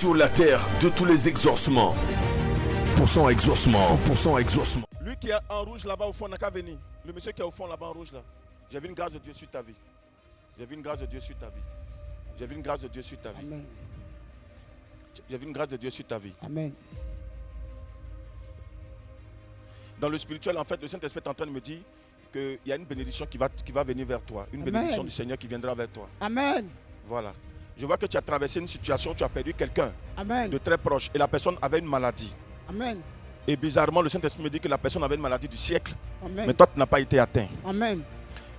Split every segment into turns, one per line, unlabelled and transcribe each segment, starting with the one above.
sur la terre de tous les exaucements. 100% exaucement. 100% exaucement.
Lui qui est en rouge là-bas au fond n'a qu'à venir. Le monsieur qui est au fond là-bas en rouge là. J'ai vu une grâce de Dieu sur ta vie. J'ai vu une grâce de Dieu sur ta vie. J'ai vu une grâce de Dieu sur ta vie.
Amen.
J'ai vu une grâce de Dieu sur ta vie.
Amen.
Dans le spirituel, en fait, le Saint-Esprit est en train de me dire qu'il y a une bénédiction qui va venir vers toi. Une
Amen.
bénédiction du Seigneur qui viendra vers toi.
Amen.
Voilà. Je vois que tu as traversé une situation où tu as perdu quelqu'un
Amen.
de très proche et la personne avait une maladie.
Amen.
Et bizarrement, le Saint-Esprit me dit que la personne avait une maladie du siècle,
Amen.
mais toi, tu n'as pas été atteint.
Amen.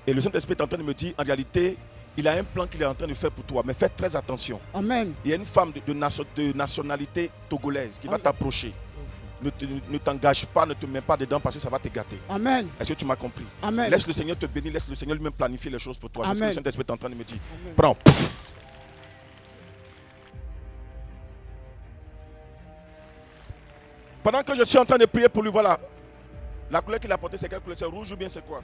Et le Saint-Esprit est en train de me dire, en réalité, il a un plan qu'il est en train de faire pour toi, mais fais très attention.
Amen.
Il y a une femme de nationalité togolaise qui va
Amen.
t'approcher. Ne t'engage pas, ne te mets pas dedans parce que ça va te gâter.
Amen.
Est-ce que tu m'as compris?
Amen.
Laisse le Seigneur te bénir, laisse le Seigneur lui-même planifier les choses pour toi. C'est ce que
Amen.
le Saint-Esprit est en train de me dire.
Amen.
Prends. Pendant que je suis en train de prier pour lui, voilà. La couleur qu'il a portée, c'est quelle couleur? C'est rouge ou bien c'est quoi?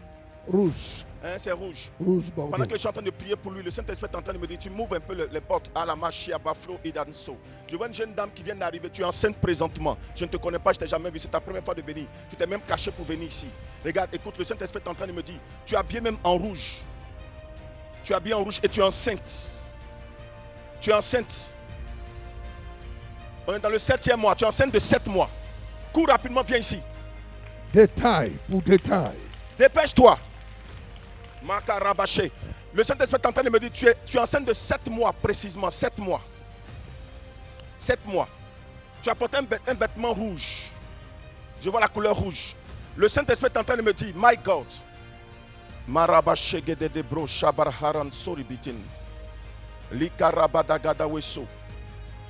Rouge.
Hein, c'est rouge.
Rouge,
Pendant
Bordeaux.
que je suis en train de prier pour lui, le Saint-Esprit est en train de me dire, tu m'ouvres un peu les portes à la marche, à Baflo et d'Anso. Je vois une jeune dame qui vient d'arriver, tu es enceinte présentement. Je ne te connais pas, je ne t'ai jamais vu, c'est ta première fois de venir. Tu t'es même caché pour venir ici. Regarde, écoute, le Saint-Esprit est en train de me dire, tu es habillé même en rouge. Tu es habillé en rouge et tu es enceinte. Tu es enceinte. On est dans le 7e mois, tu es enceinte de 7 mois. Cours rapidement, viens ici.
Détail pour détail.
Dépêche-toi. Makarabaché. Le Saint-Esprit est en train de me dire, tu es enceinte de 7 mois précisément, 7 mois. 7 mois. Tu as porté un vêtement rouge. Je vois la couleur rouge. Le Saint-Esprit est en train de me dire, my God. Marabaché gedede bro shabarharan soribitin. Likarabadagadaweso.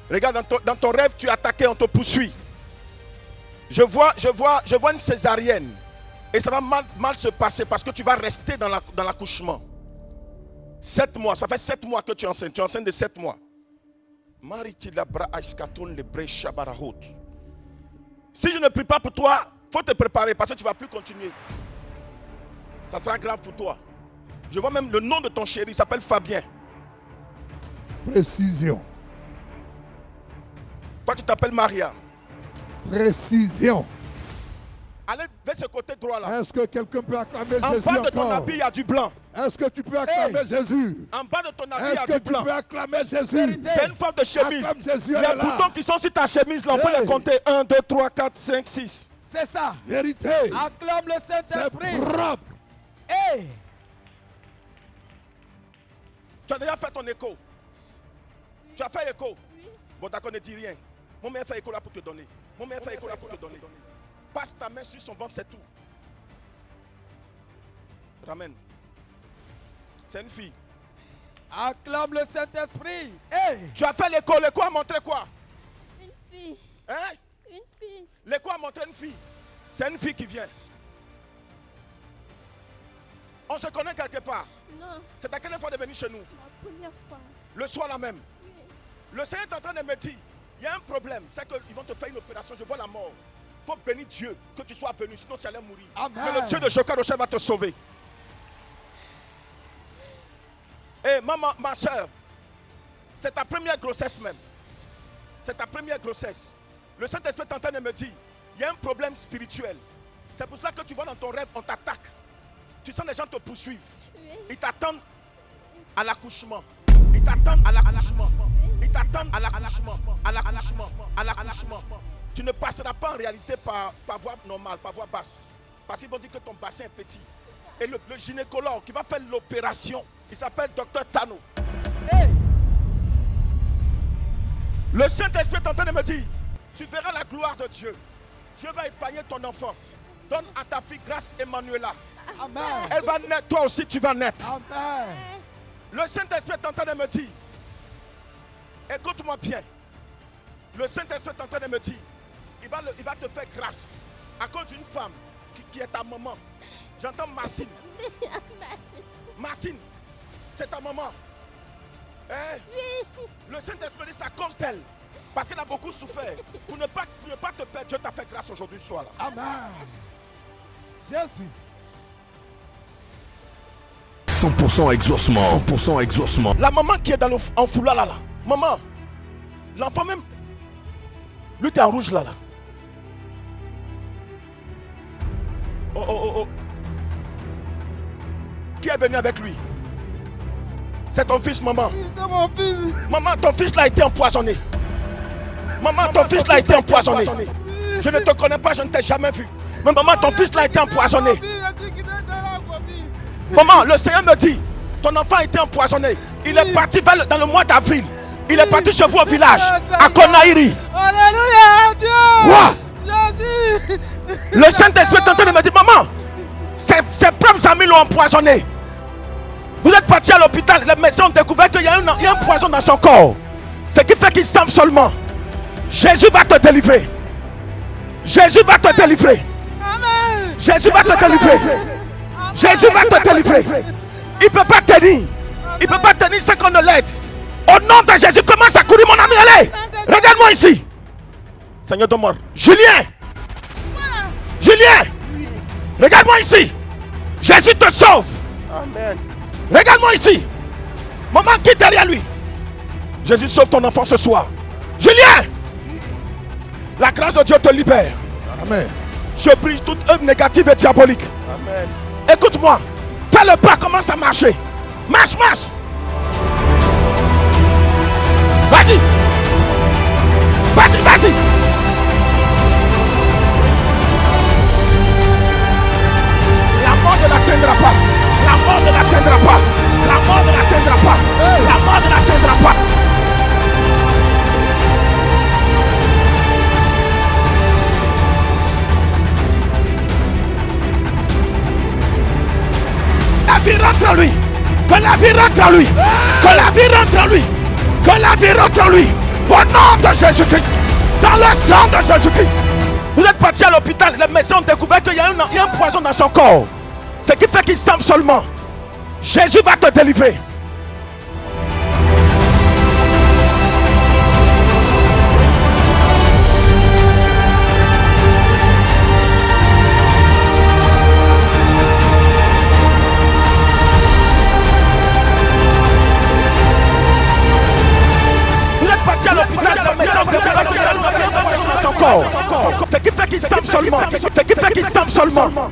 Regarde, dans ton rêve, tu es attaqué, on te poursuit. Je vois une césarienne. Et ça va mal se passer parce que tu vas rester dans l'accouchement. 7 mois, ça fait 7 mois que tu es enceinte. Tu es enceinte de 7 mois. Si je ne prie pas pour toi, il faut te préparer parce que tu ne vas plus continuer. Ça sera grave pour toi. Je vois même le nom de ton chéri, il s'appelle Fabien.
Précision.
Toi, tu t'appelles Maria.
Précision.
Allez vers ce côté droit là.
Est-ce que quelqu'un peut acclamer
En
Jésus
bas de ton
encore?
habit, il y a du blanc.
Est-ce que tu peux acclamer Jésus?
En bas de ton habit, il y
Est-ce
a
que
du
tu
blanc.
peux acclamer Jésus?
C'est une forme de chemise.
Acclame Jésus,
Les
elle est là.
boutons qui sont sur ta chemise, là, on peut
Hey.
les compter. 1, 2, 3, 4, 5, 6.
C'est ça.
Vérité.
Acclame le
C'est
Saint-Esprit.
propre.
Hey.
Tu as déjà fait ton écho. Tu as fait écho. Bon, d'accord, ne dis rien. Mon mère fait écho là pour te donner. Mon mère fait écho là pour te donner. Passe ta main sur son ventre, c'est tout. Ramène. C'est une fille.
Acclame le Saint-Esprit. Hey.
Tu as fait l'écho. L'écho a montré quoi?
Une fille.
Hein?
Une fille.
L'écho a montré une fille. C'est une fille qui vient. On se connaît quelque part.
Non,
C'est à quelle fois de venir chez nous?
ma première fois.
Le soir là même.
Oui.
Le Seigneur est en train de me dire, il y a un problème, c'est qu'ils vont te faire une opération, je vois la mort. Il faut bénir Dieu, que tu sois venu, sinon tu allais mourir.
Amen.
Mais le Dieu de Jokaroché va te sauver. Et maman, ma soeur, c'est ta première grossesse même. C'est ta première grossesse. Le Saint-Esprit est en train de me dire, il y a un problème spirituel. C'est pour cela que tu vois dans ton rêve, on t'attaque. Tu sens les gens te poursuivre.
Oui.
Ils t'attendent à l'accouchement. Ils t'attendent à l'accouchement. Ils t'attendent à l'accouchement. À l'accouchement. À l'accouchement. Tu ne passeras pas en réalité par voie normale, par voie basse. Parce qu'ils vont dire que ton bassin est petit. Et le gynécologue qui va faire l'opération, il s'appelle Dr Tano.
Hey.
Le Saint-Esprit est en train de me dire, tu verras la gloire de Dieu. Dieu va épargner ton enfant. Donne à ta fille grâce Emmanuela.
Amen.
Elle va naître, toi aussi tu vas naître.
Amen.
Le Saint-Esprit est en train de me dire, écoute-moi bien. Le Saint-Esprit est en train de me dire, il va te faire grâce à cause d'une femme qui est ta maman. J'entends Martine. Martine, c'est ta maman. Hein?
Oui.
Le Saint-Esprit dit, c'est à cause d'elle. Parce qu'elle a beaucoup souffert. Pour ne pas te perdre, Dieu t'a fait grâce aujourd'hui soir là.
Amen. Jésus.
100% exaucement. 100% exaucement.
La maman qui est dans en foulard là. Maman, l'enfant même, Lui, t'es en rouge là. Oh. Qui est venu avec lui? C'est ton fils, maman.
C'est mon fils.
Maman, ton fils là a été empoisonné. Maman, ton fils là a été empoisonné. Je ne te connais pas, je ne t'ai jamais vu. Mais maman, ton fils là a été empoisonné. Maman, le Seigneur me dit, ton enfant a été empoisonné. Il est parti dans le mois d'avril. Il est parti chez vous au village, à Konaïri.
Alléluia, Dieu.
Quoi?
Jésus.
Le Saint-Esprit est en train de me dire, maman, ses propres amis l'ont empoisonné. Vous êtes parti à l'hôpital, les médecins ont découvert qu'il y a un poison dans son corps. Ce qui fait qu'il semble seulement. Jésus va te délivrer. Jésus va te délivrer.
Amen.
Jésus va te délivrer. Jésus va te délivrer. Il ne peut pas tenir. Il ne peut pas tenir ce qu'on ne l'aide. Au nom de Jésus, commence à courir, mon ami. Allez, regarde-moi ici. Seigneur de mort. Julien. Regarde-moi ici. Jésus te sauve.
Amen.
Regarde-moi ici. Maman qui est derrière lui. Jésus sauve ton enfant ce soir. Julien. La grâce de Dieu te libère.
Amen.
Je brise toute œuvre négative et diabolique.
Amen.
Écoute-moi. Fais le pas, commence à marcher. Marche. Vas-y. La mort ne l'atteindra pas. La mort ne l'atteindra pas. La mort ne l'atteindra pas. La mort ne l'atteindra pas. La vie rentre en lui. Que la vie rentre en lui. Que la vie rentre en lui. Que la vie rentre en lui. Au nom de Jésus-Christ. Dans le sang de Jésus-Christ. Vous êtes parti à l'hôpital. Les médecins ont découvert qu'il y a un poison dans son corps. Ce qui fait qu'il semble seulement. Jésus va te délivrer. Ce qui fait qu'il semble seulement. Ce qui fait qu'il semble seulement.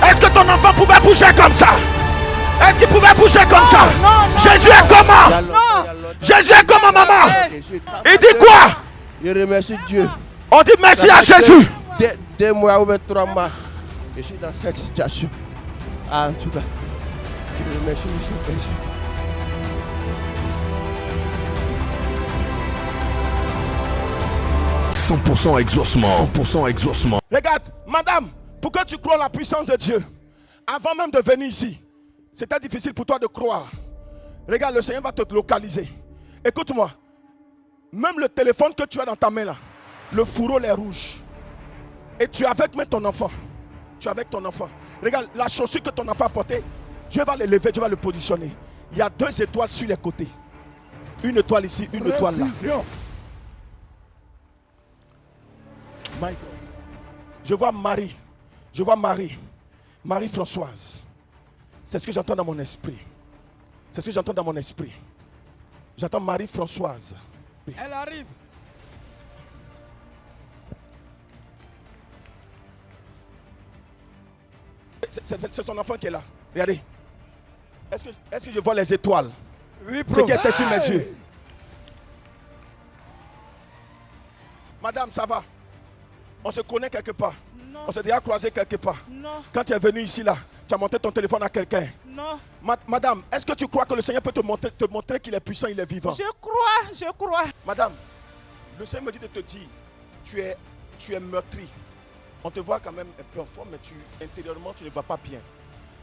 Est-ce que ton enfant pouvait bouger comme ça? Est-ce qu'il pouvait bouger comme ça? Jésus est comment? Jésus est comment, maman? Il dit quoi?
Je remercie Dieu.
On dit merci à Jésus.
2 mois ou 3 mois, je suis dans cette situation. En tout cas, je remercie Monsieur Jésus.
% exaucement. 100% exaucement.
Regarde, madame, pourquoi tu crois en la puissance de Dieu? Avant même de venir ici, c'était difficile pour toi de croire. Regarde, le Seigneur va te localiser. Écoute-moi, même le téléphone que tu as dans ta main là, le fourreau est rouge. Et tu es avec même ton enfant. Tu es avec ton enfant. Regarde, la chaussure que ton enfant a portée, Dieu va l'élever, Dieu va le positionner. Il y a 2 étoiles sur les côtés. Une étoile ici, une étoile là. My God. Je vois Marie. Je vois Marie. Marie-Françoise. C'est ce que j'entends dans mon esprit. C'est ce que j'entends dans mon esprit. J'entends Marie-Françoise.
Elle arrive.
C'est son enfant qui est là. Regardez. Est-ce que je vois les étoiles?
Oui,
Ce qui était sur mes yeux. Madame, ça va? On se connaît quelque part.
Non.
On s'est déjà croisé quelque part.
Non.
Quand tu es venu ici là, tu as monté ton téléphone à quelqu'un.
Non.
Madame, est-ce que tu crois que le Seigneur peut te montrer qu'il est puissant, il est vivant?
Je crois.
Madame, le Seigneur me dit de te dire, tu es meurtri. On te voit quand même un peu en forme, mais intérieurement, tu ne vas pas bien.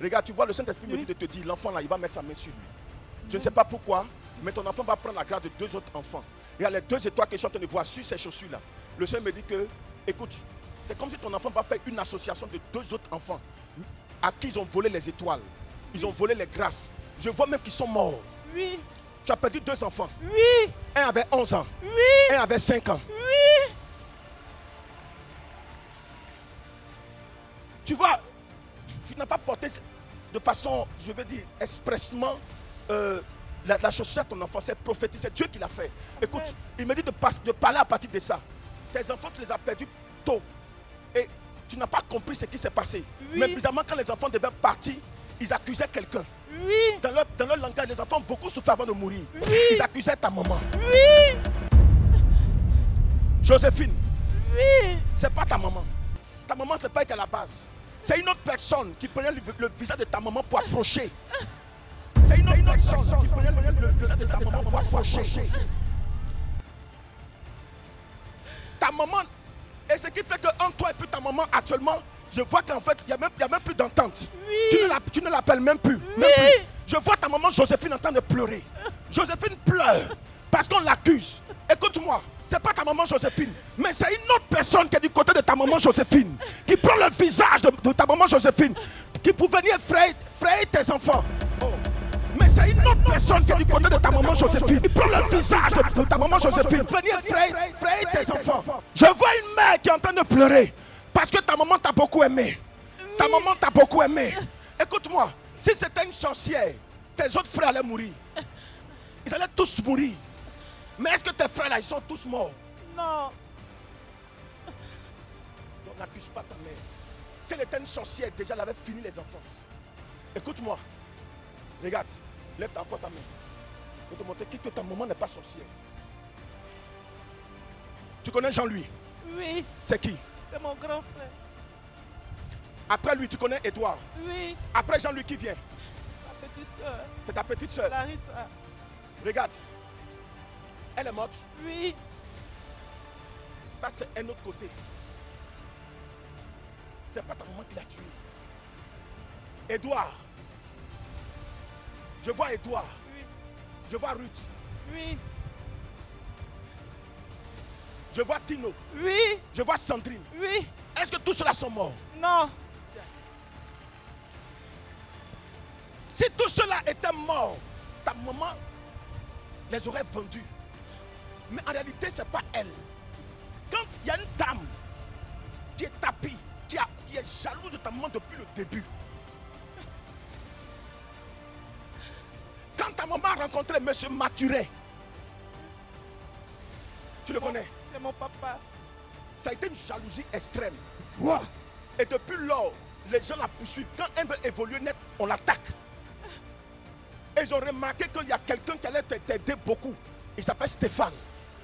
Regarde, tu vois, le Saint-Esprit me dit de te dire, l'enfant là, il va mettre sa main sur lui. Je ne sais pas pourquoi, Mais ton enfant va prendre la grâce de 2 autres enfants. Il y a les 2 étoiles que je suis en train de voir sur ces chaussures-là. Le Seigneur me dit que, écoute, c'est comme si ton enfant va faire une association de 2 autres enfants à qui ils ont volé les étoiles. Ils ont volé les grâces. Je vois même qu'ils sont morts.
Oui.
Tu as perdu 2 enfants.
Oui.
Un avait 11 ans.
Oui.
Un avait 5 ans.
Oui.
Tu vois, tu n'as pas porté de façon, je veux dire, expressement la chaussure à ton enfant. C'est prophétique, c'est Dieu qui l'a fait. Écoute, il me dit de parler à partir de ça. Tes enfants, tu les as perdus tôt. Et tu n'as pas compris ce qui s'est passé.
Oui.
Mais bizarrement, quand les enfants devaient partir, ils accusaient quelqu'un.
Oui.
Dans leur langage, les enfants ont beaucoup souffert avant de mourir.
Oui.
Ils accusaient ta maman.
Oui.
Joséphine,
Oui.
c'est pas ta maman. Ta maman, c'est pas elle à la base. C'est une autre personne qui prenait le visage de ta maman pour approcher. C'est une autre personne qui prenait le visage de ta maman pour approcher. Ta maman, et ce qui fait que entre toi et puis ta maman actuellement, je vois qu'en fait, il n'y a même plus d'entente.
Oui.
Tu ne l'appelles même plus.
Oui.
Je vois ta maman Joséphine en train de pleurer. Joséphine pleure parce qu'on l'accuse. Écoute-moi, c'est pas ta maman Joséphine, mais c'est une autre personne qui est du côté de ta maman Joséphine, qui prend le visage de ta maman Joséphine, qui pour venir frayer tes enfants. Oh. Mais c'est une autre personne qui est du côté de ta maman Joséphine, qui prend le visage de ta maman Joséphine, pour venir frayer tes enfants. Je vois une mère qui est en train de pleurer parce que ta maman t'a beaucoup aimé. Ta maman t'a beaucoup aimé. Écoute-moi, si c'était une sorcière, tes autres frères allaient mourir. Ils allaient tous mourir. Mais est-ce que tes frères là, ils sont tous morts?
Non.
Donc n'accuse pas ta mère. Si elle était une sorcière, déjà elle avait fini les enfants. Écoute-moi. Regarde, lève encore ta main. Je vais te montrer que ta maman n'est pas sorcière. Tu connais Jean-Louis?
Oui.
C'est qui?
C'est mon grand frère.
Après lui, tu connais Edouard?
Oui.
Après Jean-Louis, qui vient?
Ma petite soeur.
C'est ta petite soeur.
Larissa.
Regarde. Elle est morte.
Oui.
Ça, c'est un autre côté. C'est pas ta maman qui l'a tué. Edouard. Je vois Edouard.
Oui.
Je vois Ruth.
Oui.
Je vois Tino.
Oui.
Je vois Sandrine.
Oui.
Est-ce que tous ceux-là sont morts?
Non.
Si tous ceux-là étaient morts, ta maman les aurait vendus. Mais en réalité, ce n'est pas elle. Quand il y a une dame qui est tapie, qui est jalouse de ta maman depuis le début. Quand ta maman a rencontré M. Mathurin, tu le connais?
C'est mon papa.
Ça a été une jalousie extrême.
Vois.
Et depuis lors, les gens la poursuivent. Quand elle veut évoluer net, on l'attaque. Et ils ont remarqué qu'il y a quelqu'un qui allait t'aider beaucoup. Il s'appelle Stéphane.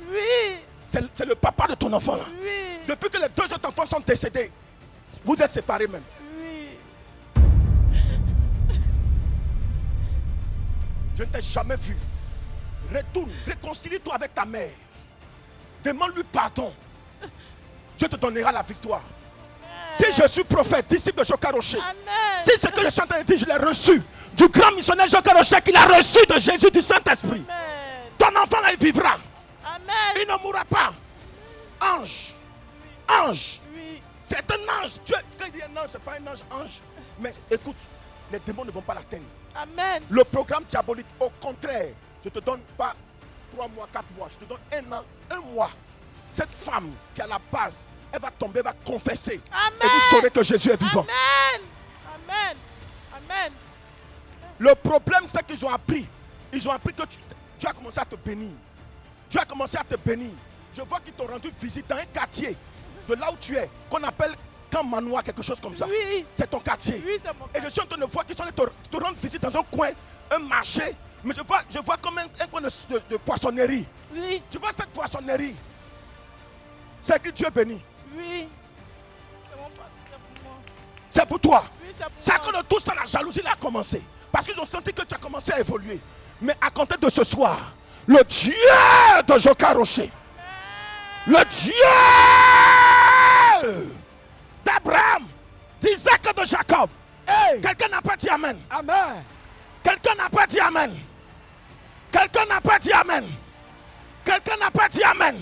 Oui.
C'est le papa de ton enfant là.
Oui.
Depuis que les 2 autres enfants sont décédés, vous êtes séparés même.
Oui.
Je ne t'ai jamais vu. Retourne, réconcilie-toi avec ta mère. Demande-lui pardon. Dieu te donnera la victoire. Si je suis prophète, disciple de Joka Rocher,
Amen.
si ce que je suis en train de dire, je l'ai reçu du grand missionnaire Joka Rocher qu'il a reçu de Jésus, du Saint-Esprit.
Amen.
Ton enfant là, il vivra.
Amen.
Il ne mourra pas. Ange. Ange.
Oui.
C'est un ange. Dieu, quand il dit un ange, ce n'est pas un ange. Mais écoute, les démons ne vont pas l'atteindre.
Amen.
Le programme diabolique, au contraire, je ne te donne pas 3 mois, 4 mois. Je te donne 1 an, 1 mois. Cette femme qui est à la base, elle va tomber, elle va confesser.
Amen.
Et vous saurez que Jésus est vivant.
Amen. Amen. Amen.
Le problème, c'est qu'ils ont appris. Ils ont appris que tu as commencé à te bénir. Tu as commencé à te bénir. Je vois qu'ils t'ont rendu visite dans un quartier de là où tu es, qu'on appelle Camp Manoir, quelque chose comme ça.
Oui.
C'est ton quartier.
Oui, c'est mon
Et je suis en train de voir qu'ils sont allés te rendre visite dans un coin, un marché. Mais je vois comme un coin de poissonnerie.
Oui.
Tu vois cette poissonnerie. C'est que Dieu bénit.
Oui. C'est mon papa, c'est pour moi.
C'est pour toi.
Oui, c'est pour
C'est à
moi.
cause de tout ça, la jalousie a commencé. Parce qu'ils ont senti que tu as commencé à évoluer. Mais à compter de ce soir, le Dieu de Joka Rocher, le Dieu d'Abraham, d'Isaac et de Jacob.
Hey.
Quelqu'un n'a pas dit Amen.
Amen.
Quelqu'un n'a pas dit Amen. Quelqu'un n'a pas dit Amen. Quelqu'un n'a pas dit Amen.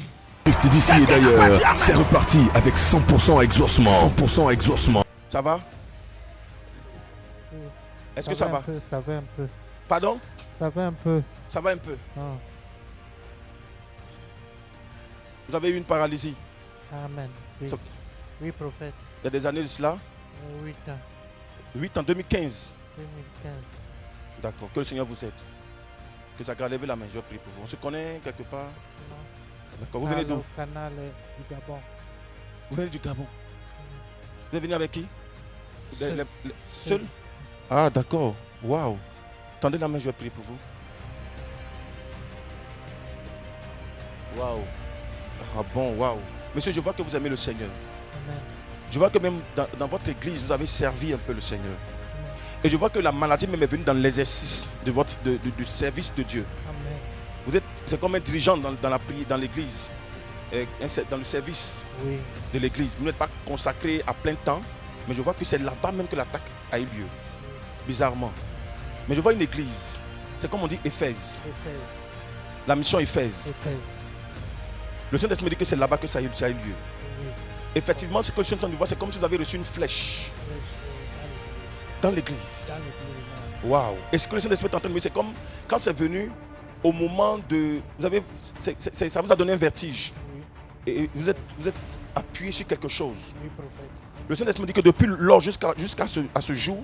Christ d'ici et d'ailleurs, c'est reparti avec 100% exaucement. 100% exaucement.
Ça va? Est-ce que ça va?
Ça va un peu.
Pardon?
Ça va un peu.
Ça va un peu.
Ah.
Vous avez eu une paralysie.
Amen. Oui.
Ça-
Oui, prophète.
Il y a des années de cela.
8 ans.
8 ans, 2015.
2015.
D'accord. Que le Seigneur vous aide. Que ça grâce, levez la main, je vais prier pour vous. On se connaît quelque part?
Non.
D'accord. Vous venez d'où?
Au canal du Gabon.
Vous venez du Gabon. Vous êtes venu avec qui?
Seul.
Seul? Ah, d'accord. Waouh. Tendez la main, je vais prier pour vous. Waouh. Ah bon, waouh. Monsieur, je vois que vous aimez le Seigneur.
Amen.
Je vois que même dans votre église, vous avez servi un peu le Seigneur.
Amen.
Et je vois que la maladie même est venue dans l'exercice du service de Dieu.
Amen.
C'est comme un dirigeant dans l'église, dans le service
Oui.
de l'église. Vous n'êtes pas consacré à plein temps, mais je vois que c'est là-bas même que l'attaque a eu lieu. Bizarrement. Mais je vois une église. C'est comme on dit Éphèse.
Éphèse.
La mission Éphèse.
Éphèse.
Le Saint-Esprit me dit que c'est là-bas que ça a eu lieu.
Oui.
Effectivement, ce que je suis en train de voir, c'est comme si vous avez reçu une flèche
Flèche,
dans l'église.
dans l'église.
Waouh. Et ce que le Saint-Esprit est en train de me dire, c'est comme quand c'est venu au moment de... ça vous a donné un vertige.
Oui.
Et vous êtes appuyé sur quelque chose.
Oui, prophète.
Le Saint-Esprit me dit que depuis lors jusqu'à ce jour,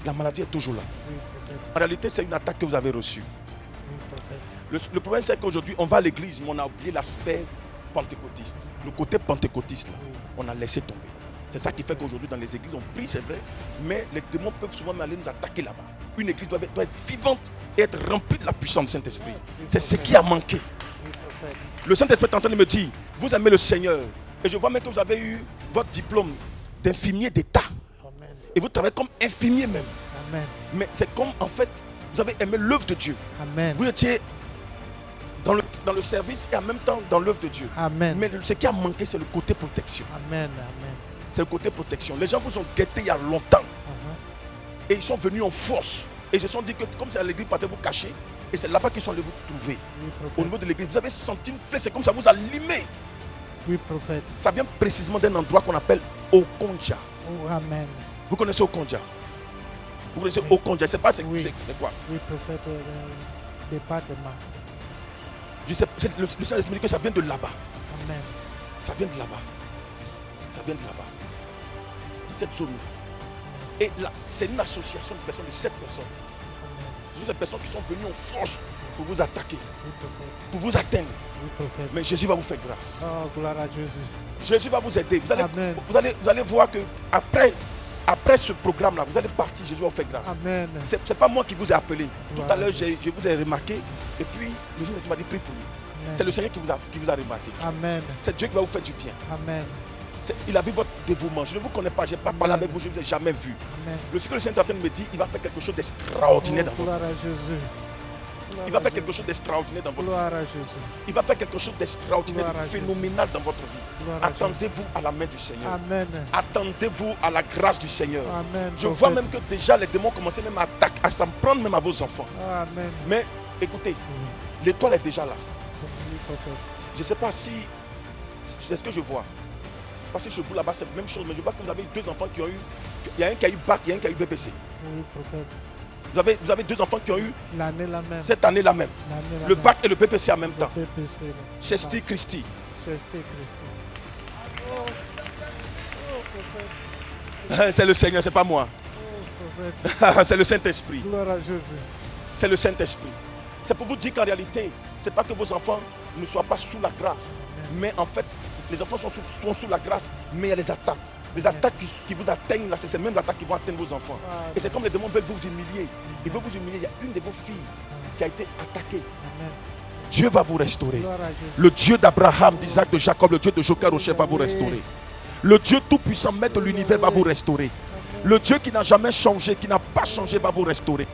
la maladie est toujours là.
Oui, prophète.
En réalité, c'est une attaque que vous avez reçue.
Oui, prophète.
Le problème, c'est qu'aujourd'hui, on va à l'église, mais on a oublié l'aspect pentecôtiste. Le côté pentecôtiste, là,
Oui.
on a laissé tomber. C'est ça qui fait qu'aujourd'hui, dans les églises, on prie, c'est vrai, mais les démons peuvent souvent aller nous attaquer là-bas. Une église doit être vivante et être remplie de la puissance du Saint-Esprit. C'est ce qui a manqué.
Oui, prophète.
Le Saint-Esprit est en train de me dire, vous aimez le Seigneur. Et je vois même que vous avez eu votre diplôme d'infirmier d'État.
Amen.
Et vous travaillez comme infirmier même.
Amen.
Mais c'est comme, en fait, vous avez aimé l'œuvre de Dieu.
Amen.
Vous étiez dans le service et en même temps dans l'œuvre de Dieu.
Amen.
Mais ce qui a manqué, c'est le côté protection.
Amen. Amen.
C'est le côté protection. Les gens vous ont guetté il y a longtemps.
Uh-huh.
Et ils sont venus en force. Et ils se sont dit que comme c'est à l'église, partez vous cacher. Et c'est là-bas qu'ils sont allés vous trouver.
Oui,
Au
prophète.
niveau de l'église, vous avez senti une flèche. C'est comme ça vous a limé.
Oui, prophète.
Ça vient précisément d'un endroit qu'on appelle Okonja.
Oh, amen.
Vous connaissez Okonja? Vous connaissez
Oui.
Okonja? Je ne sais pas c'est
Oui.
quoi.
Oui, prophète. Département.
Je sais, le Saint-Esprit dit que ça vient de là-bas.
Amen.
Ça vient de là-bas. Ça vient de là-bas. Cette zone. Et là, c'est une association de personnes, de 7 personnes.
Amen.
Ce sont ces personnes qui sont venues en force pour vous attaquer,
Oui, prophète.
pour vous atteindre.
Oui, prophète.
Mais Jésus va vous faire grâce.
Oh, gloire à Jésus.
Jésus va vous aider.
Amen.
Vous allez voir que après ce programme-là, vous allez partir, Jésus va vous faire grâce.
Amen.
C'est pas moi qui vous ai appelé. Tout
Voilà.
à l'heure, je vous ai remarqué. Et puis, le Seigneur m'a dit, prie pour lui.
Amen.
C'est le Seigneur qui vous a remarqué.
Amen.
C'est Dieu qui va vous faire du bien.
Amen.
Il a vu votre dévouement. Je ne vous connais pas, je n'ai pas parlé
Amen.
avec vous, je ne vous ai jamais vu.
Amen.
Le Seigneur est en train de me dire, il va faire quelque chose d'extraordinaire dans
Oh,
votre vie.
gloire à Jésus.
Il va faire quelque chose d'extraordinaire dans votre vie.
Gloire à Jésus.
Il va faire quelque chose d'extraordinaire, de
Gloire à Jésus.
phénoménal dans votre vie.
Gloire à
Attendez-vous à la main du Seigneur.
Amen.
Attendez-vous à la grâce du Seigneur.
Amen.
Je vois
prophète.
même que déjà les démons commençaient même à s'en prendre même à vos enfants.
Amen.
Mais écoutez,
Oui.
l'étoile est déjà là.
Oui, prophète.
Je ne sais pas si c'est ce que je vois. C'est parce que je vous là-bas, c'est la même chose. Mais je vois que vous avez 2 enfants qui ont eu. Il y a un qui a eu bac, il y a un qui a eu BPC.
Oui, prophète.
Vous avez 2 enfants qui ont eu
L'année la même.
cette année-là même.
L'année la
Le
même.
bac et le BPC en même
Le
temps.
PPC, là.
Chesty Christie.
Chesty Christi. Oh, prophète.
C'est le Seigneur, c'est pas moi.
Oh, prophète.
C'est le Saint-Esprit.
Gloire à Jésus.
C'est le Saint-Esprit. C'est pour vous dire qu'en réalité, c'est pas que vos enfants ne soient pas sous la grâce. Mais en fait, les enfants sont sous la grâce, mais il y a les attaques. Les attaques qui vous atteignent là, c'est ces mêmes attaques qui vont atteindre vos enfants.
Amen.
Et c'est comme les démons veulent vous humilier. Ils veulent vous humilier. Il y a une de vos filles qui a été attaquée.
Amen.
Dieu va vous restaurer.
Gloire à Jésus.
Le Dieu d'Abraham, d'Isaac, de Jacob, le Dieu de Joker Rocher va vous restaurer. Le Dieu tout-puissant, maître de l'univers, va vous restaurer. Le Dieu qui n'a jamais changé, qui n'a pas changé, va vous restaurer.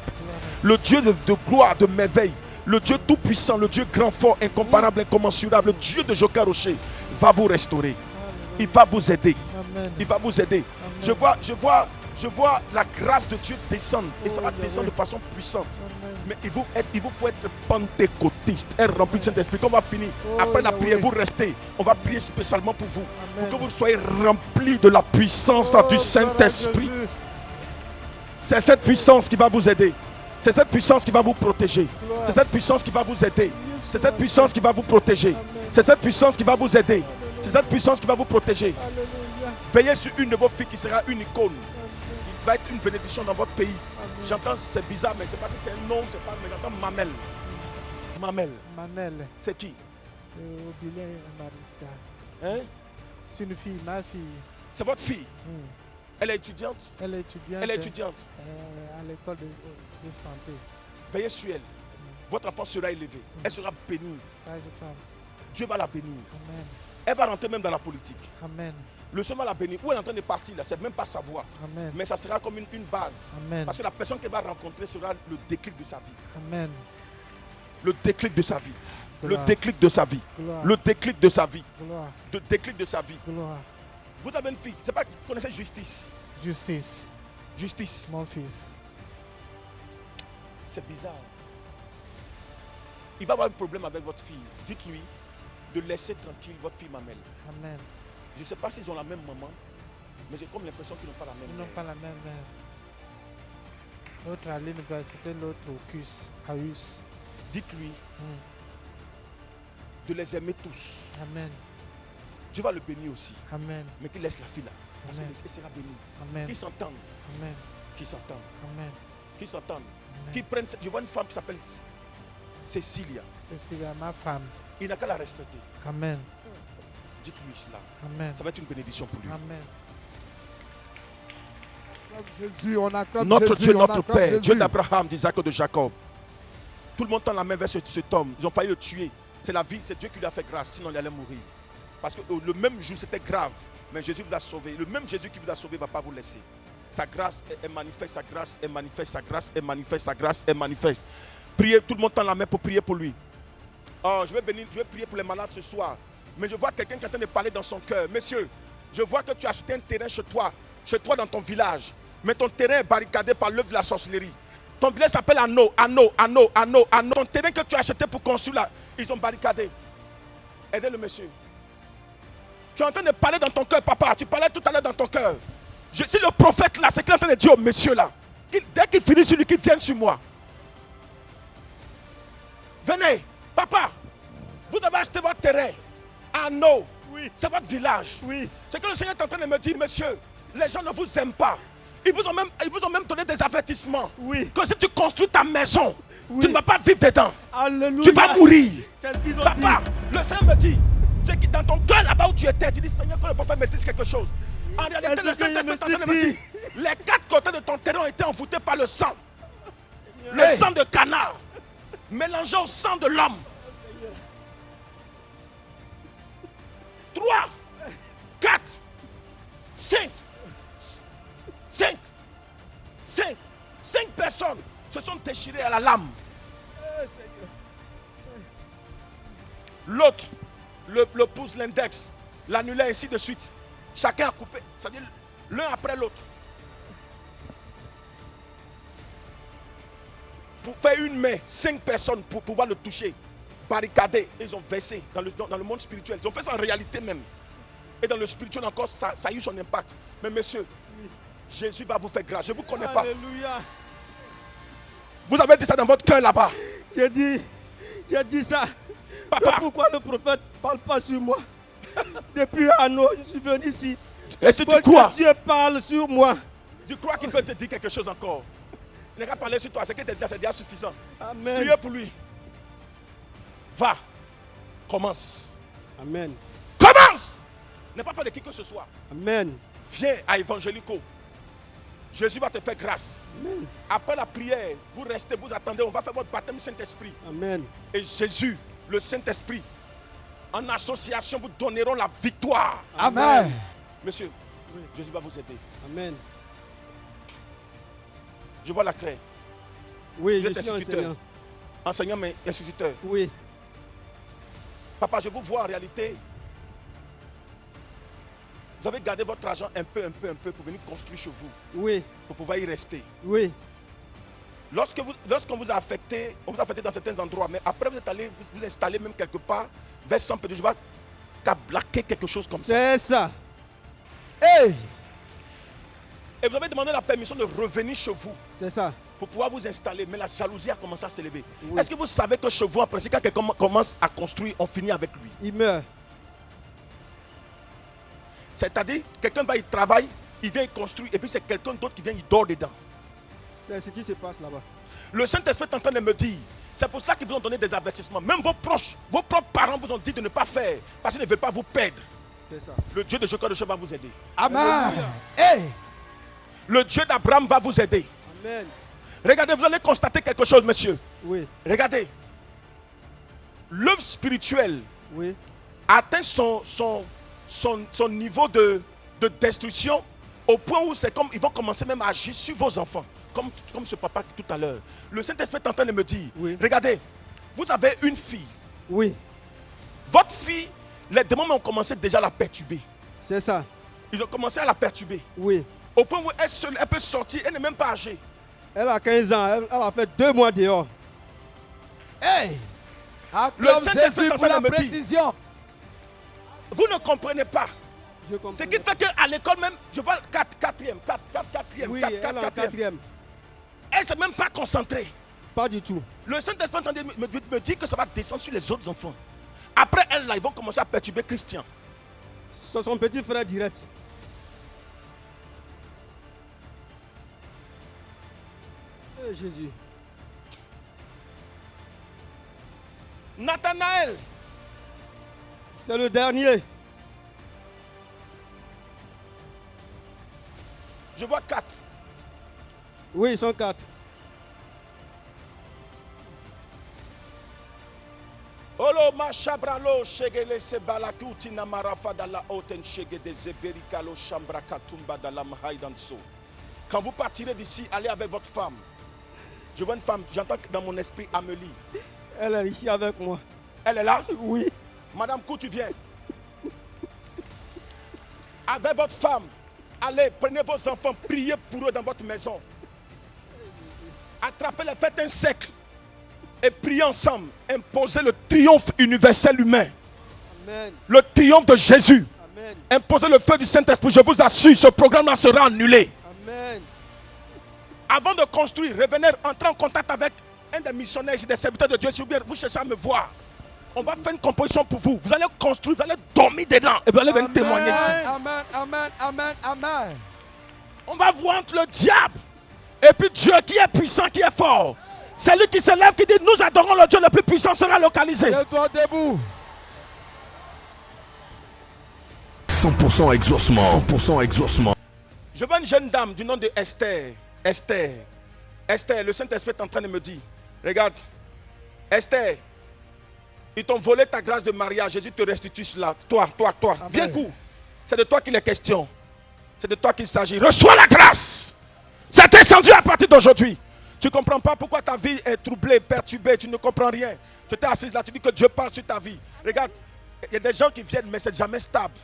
Le Dieu de gloire, de merveille, le Dieu tout-puissant, le Dieu grand, fort, incomparable, incommensurable, le Dieu de Joker Rocher va vous restaurer. Il va vous aider.
Amen.
Il va vous aider.
Amen.
Je vois Je vois la grâce de Dieu descendre. Et ça va
Oh,
descendre de
Yahweh.
façon puissante.
Amen.
Mais il vous faut être pentecôtiste, être rempli de Saint-Esprit. Quand on va finir,
Oh,
après la
Yahweh.
prière, vous restez. On va prier spécialement pour vous.
Amen.
Pour que vous soyez remplis de la puissance
Oh,
du
gloire à
Saint-Esprit.
Jésus.
C'est cette puissance qui va vous aider. C'est cette puissance qui va vous protéger.
Gloire.
C'est cette puissance qui va vous aider. C'est cette
Yeshua.
puissance qui va vous protéger.
Amen.
C'est cette puissance qui va vous aider. C'est cette puissance qui va vous protéger.
Alléluia.
Veillez sur une de vos filles qui sera une icône. Il va être une bénédiction dans votre pays.
Amen.
J'entends, c'est bizarre, mais c'est pas si c'est un nom, c'est pas, mais j'entends Mamel. Mamel,
Manel,
c'est qui?
Obilé Mariska.
Hein?
C'est une fille, ma fille.
C'est votre fille.
Hmm.
Elle est étudiante.
Elle est étudiante.
Elle est étudiante.
À l'école de santé.
Veillez sur elle. Votre enfant sera élevé. Elle sera bénie.
Sage-femme.
Dieu va la bénir.
Amen.
Elle va rentrer même dans la politique.
Amen.
Le Seigneur va la bénir. Où elle est en train de partir là, c'est même pas sa voix.
Amen.
Mais ça sera comme une base.
Amen.
Parce que la personne qu'elle va rencontrer sera le déclic de sa vie.
Amen.
Le déclic de sa vie. Le
Gloire.
déclic de sa vie.
Gloire.
Le déclic de sa vie.
Gloire.
Le déclic de sa vie.
Gloire.
Vous avez une fille. C'est pas que vous connaissez Justice.
Justice.
Justice.
Mon fils.
C'est bizarre. Il va avoir un problème avec votre fille. Dites-lui de laisser tranquille votre fille Mamel.
Amen.
Je ne sais pas s'ils ont la même maman, mais j'ai comme l'impression qu'ils n'ont pas la même
Ils n'ont
mère.
pas la même mère. L'autre à l'université, l'autre au CUS, à US.
Dites-lui
Hmm.
de les aimer tous.
Amen.
Dieu va le bénir aussi.
Amen.
Mais qu'il laisse la fille là. Parce
Amen.
qu'elle sera bénie.
Amen.
Qu'ils s'entendent.
Amen.
Qu'ils s'entendent.
Amen.
Qu'ils s'entendent.
Amen.
Qu'ils prennent. Je vois une femme qui s'appelle Cécilia.
Cécilia, ma femme.
Il n'a qu'à la respecter.
Amen.
Dites-lui cela.
Amen.
Ça va être une bénédiction pour lui.
Amen.
Jésus, on acclame
Notre
Jésus,
Dieu,
on
notre
acclame
Père,
Jésus.
Dieu d'Abraham, d'Isaac et de Jacob. Tout le monde tend la main vers cet homme. Ils ont failli le tuer. C'est la vie, c'est Dieu qui lui a fait grâce, sinon il allait mourir. Parce que le même jour, c'était grave. Mais Jésus vous a sauvé. Le même Jésus qui vous a sauvé ne va pas vous laisser. Sa grâce est manifeste, sa grâce est manifeste, sa grâce est manifeste, sa grâce est manifeste. Priez, tout le monde tend la main pour prier pour lui. Oh, je vais prier pour les malades ce soir. Mais je vois quelqu'un qui est en train de parler dans son cœur. Monsieur, je vois que tu as acheté un terrain chez toi dans ton village. Mais ton terrain est barricadé par l'œuvre de la sorcellerie. Ton village s'appelle Anneau. Ton terrain que tu as acheté pour construire là, ils ont barricadé. Aidez le monsieur. Tu es en train de parler dans ton cœur, papa. Tu parlais tout à l'heure dans ton cœur. Si le prophète là, c'est qu'il est en train de dire au monsieur là, dès qu'il finit sur lui, qu'il vienne sur moi. Venez, papa. Vous devez acheter votre terrain. Anneau. Oui. C'est votre village. Oui. C'est que le Seigneur est en train de me dire, monsieur, les gens ne vous aiment pas. Ils vous ont même donné des avertissements.
Oui.
Que si tu construis ta maison,
Oui.
tu ne vas pas vivre dedans.
Alléluia.
Tu vas mourir.
C'est ce qu'ils ont
Papa, le Seigneur me dit, c'est que dans ton cœur là-bas où tu étais, tu dis, Seigneur, que le prophète me dise quelque chose. En réalité, le Saint-Esprit est en train de me dire, les 4 côtés de ton terrain ont été envoûtés par le sang. Le sang de canard, mélangé au sang de l'homme. 3, 4, 5 personnes se sont déchirées à la lame. L'autre, le pouce, l'index, l'annulaire, ainsi de suite. Chacun a coupé, c'est-à-dire l'un après l'autre. Pour faire une main, 5 personnes pour pouvoir le toucher, barricadé. Ils ont versé dans le monde spirituel. Ils ont fait ça en réalité même. Et dans le spirituel encore, ça a eu son impact. Mais monsieur, Jésus va vous faire grâce. Je ne vous connais pas.
Alléluia.
Vous avez dit ça dans votre cœur là-bas.
J'ai dit ça.
Papa,
Pourquoi le prophète ne parle pas sur moi? Depuis un an, je suis venu ici.
est-ce que
Pour
tu crois?
que Dieu parle sur moi.
Tu crois qu'il peut te dire quelque chose encore? Il n'a qu'à parler sur toi. C'est déjà suffisant.
Amen.
Priez pour lui. Va. Commence.
Amen.
Commence. N'aie pas peur de qui que ce soit.
Amen.
Viens à Évangélico. Jésus va te faire grâce.
Amen.
Après la prière, vous restez, vous attendez. On va faire votre baptême du Saint-Esprit.
Amen.
Et Jésus, le Saint-Esprit, en association, vous donneront la victoire.
Amen.
Monsieur, Jésus va vous aider.
Amen.
Je vois la craie.
Oui,
Vous
je
êtes
suis
instituteur.
enseignant.
Enseignant, mais instituteur.
Oui.
Papa, je vous vois en réalité. Vous avez gardé votre argent un peu pour venir construire chez vous,
Oui,
pour pouvoir y rester.
oui.
Lorsqu'on vous a affecté, on vous a affecté dans certains endroits, mais après vous êtes allé vous installer même quelque part vers 100 peut-être, je vais tablaquer quelque chose comme ça.
C'est ça.
Hey!
Et vous avez demandé la permission de revenir chez vous
C'est ça.
pour pouvoir vous installer, mais la jalousie a commencé à s'élever.
Oui.
Est-ce que vous savez que chez vous, en principe, quand quelqu'un commence à construire, on finit avec lui?
Il meurt.
C'est-à-dire, quelqu'un va y travailler, il vient y construire, et puis c'est quelqu'un d'autre qui vient y dort dedans.
C'est ce qui se passe là-bas.
Le Saint-Esprit est en train de me dire, c'est pour cela qu'ils vous ont donné des avertissements. Même vos proches, vos propres parents vous ont dit de ne pas faire, parce qu'ils ne veulent pas vous perdre.
C'est ça.
Le Dieu de Jacob va vous aider.
Amen! Hey!
Le Dieu d'Abraham va vous aider.
Amen.
Regardez, vous allez constater quelque chose, monsieur.
Oui,
Regardez. L'œuvre spirituelle
oui.
atteint son niveau de destruction au point où c'est comme ils vont commencer même à agir sur vos enfants. Comme ce papa tout à l'heure. Le Saint-Esprit est en train de me dire,
Oui.
regardez, vous avez une fille.
Oui,
Votre fille, les démons ont commencé déjà à la perturber.
c'est ça.
Ils ont commencé à la perturber.
Oui.
Au point où elle peut sortir, elle n'est même pas âgée.
Elle a 15 ans. Elle a fait 2 mois dehors.
Hey!
Le
Acclame
Saint-Esprit
Jésus
est en
pour
train
la
de me dire.
précision.
Vous ne comprenez pas.
Je comprends.
Ce qui fait qu'à l'école même, je vois 4e, 4e,
Oui,
4,
elle est en
4e.
4e.
Elle ne s'est même pas concentrée.
Pas du tout.
Le Saint-Esprit est en train de me dit que ça va descendre sur les autres enfants. Après elle, là, ils vont commencer à perturber Christian.
C'est son petit frère direct. Eh, Jésus.
Nathanaël,
C'est le dernier.
je vois 4.
Oui, ils sont 4.
Olo mashabralo shegele se balakuti na marafa dala oten shege de zeberikalo shambra katumba dala mahaidanso. Quand vous partirez d'ici, allez avec votre femme. Je vois une femme, j'entends dans mon esprit Amélie.
Elle est ici avec moi.
Elle est là?
Oui.
Madame Kou, tu viens. Avec votre femme, allez, prenez vos enfants, priez pour eux dans votre maison. Attrapez-les, faites un cercle. Et priez ensemble. Imposez le triomphe universel humain.
Amen.
Le triomphe de Jésus.
Amen.
Imposez le feu du Saint-Esprit. Je vous assure, ce programme-là sera annulé.
Amen.
Avant de construire, revenez, entrez en contact avec un des missionnaires ici, des serviteurs de Dieu. Si vous cherchez à me voir, on va faire une composition pour vous. Vous allez construire, vous allez dormir dedans. Et vous allez venir témoigner ici.
Amen, amen, amen, amen.
On va voir entre le diable et puis Dieu qui est puissant, qui est fort. C'est lui qui se lève, qui dit nous adorons le Dieu le plus puissant, sera localisé.
Tiens-toi debout.
100% exaucement. 100% exaucement.
Je vois une jeune dame du nom de Esther. Esther, le Saint-Esprit est en train de me dire, regarde, Esther, ils t'ont volé ta grâce de mariage, Jésus te restitue cela. Toi, viens coup. C'est de toi qu'il est question. C'est de toi qu'il s'agit. Reçois la grâce. C'est descendu à partir d'aujourd'hui. Tu ne comprends pas pourquoi ta vie est troublée, perturbée, tu ne comprends rien. Tu t'es assise là, tu dis que Dieu parle sur ta vie. Regarde, il y a des gens qui viennent, mais c'est jamais stable.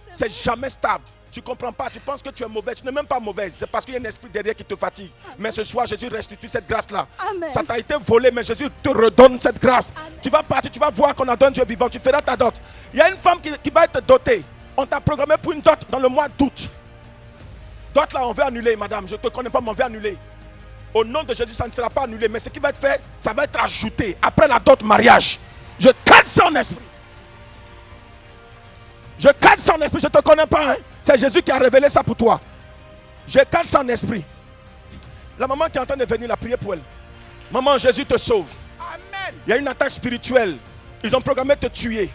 C'est jamais stable. Tu ne comprends pas, tu penses que tu es mauvaise, tu n'es même pas mauvaise. C'est parce qu'il y a un esprit derrière qui te fatigue. Mais ce soir, Jésus restitue cette grâce-là.
Amen.
Ça t'a été volé, mais Jésus te redonne cette grâce.
Amen.
Tu vas partir, tu vas voir qu'on a donné Dieu vivant, tu feras ta dot. Il y a une femme qui va être dotée. On t'a programmé pour une dot dans le mois d'août. Dot là, on veut annuler, madame. Je ne te connais pas, mais on veut annuler. Au nom de Jésus, ça ne sera pas annulé. Mais ce qui va être fait, ça va être ajouté. Après la dot mariage. Je cadre son esprit. Je cadre son esprit. Je ne te connais pas. Hein? C'est Jésus qui a révélé ça pour toi. Je cadre son esprit. La maman qui est en train de venir la prier pour elle. Maman, Jésus te sauve.
Amen.
Il y a une attaque spirituelle. Ils ont programmé de te tuer.